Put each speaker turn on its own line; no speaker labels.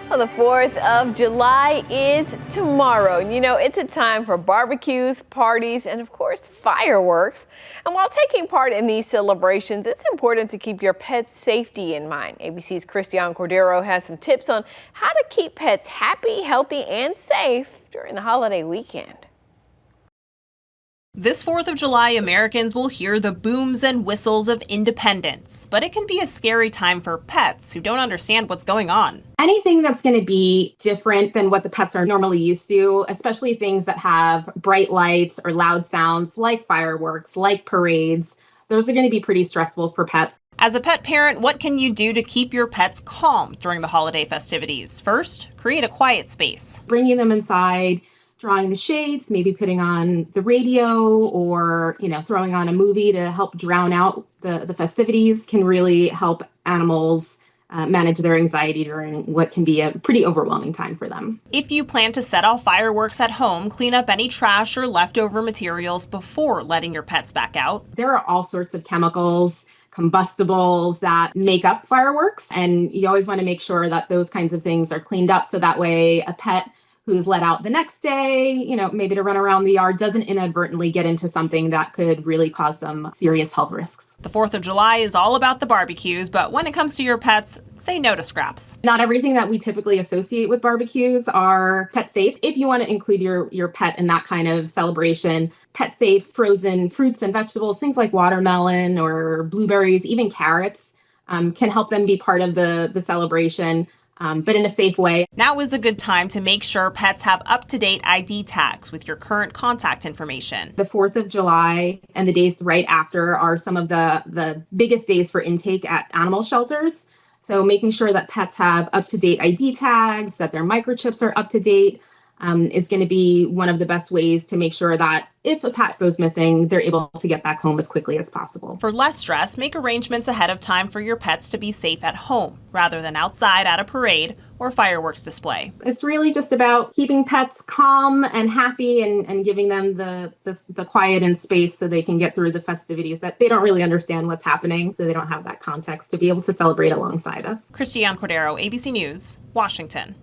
Well, the 4th of July is tomorrow. And it's a time for barbecues, parties, and of course, fireworks. And while taking part in these celebrations, it's important to keep your pet's safety in mind. ABC's Christian Cordero has some tips on how to keep pets happy, healthy, and safe during the holiday weekend.
This 4th of July, Americans will hear the booms and whistles of independence, but it can be a scary time for pets who don't understand what's going on.
Anything that's going to be different than what the pets are normally used to, especially things that have bright lights or loud sounds like fireworks, like parades, those are going to be pretty stressful for pets.
As a pet parent, what can you do to keep your pets calm during the holiday festivities? First, create a quiet space.
Bringing them inside, drawing the shades, maybe putting on the radio or, throwing on a movie to help drown out the festivities can really help animals manage their anxiety during what can be a pretty overwhelming time for them.
If you plan to set off fireworks at home, clean up any trash or leftover materials before letting your pets back out.
There are all sorts of chemicals, combustibles that make up fireworks, and you always want to make sure that those kinds of things are cleaned up so that way a pet who's let out the next day, maybe to run around the yard, doesn't inadvertently get into something that could really cause some serious health risks.
The 4th of July is all about the barbecues, but when it comes to your pets, say no to scraps.
Not everything that we typically associate with barbecues are pet safe. If you want to include your pet in that kind of celebration, pet safe frozen fruits and vegetables, things like watermelon or blueberries, even carrots, can help them be part of the celebration. But in a safe way.
Now is a good time to make sure pets have up-to-date ID tags with your current contact information.
The 4th of July and the days right after are some of the biggest days for intake at animal shelters. So making sure that pets have up-to-date ID tags, that their microchips are up-to-date, is going to be one of the best ways to make sure that if a pet goes missing, they're able to get back home as quickly as possible.
For less stress, make arrangements ahead of time for your pets to be safe at home, rather than outside at a parade or fireworks display.
It's really just about keeping pets calm and happy and giving them the quiet and space so they can get through the festivities that they don't really understand what's happening, so they don't have that context to be able to celebrate alongside us.
Christian Cordero, ABC News, Washington.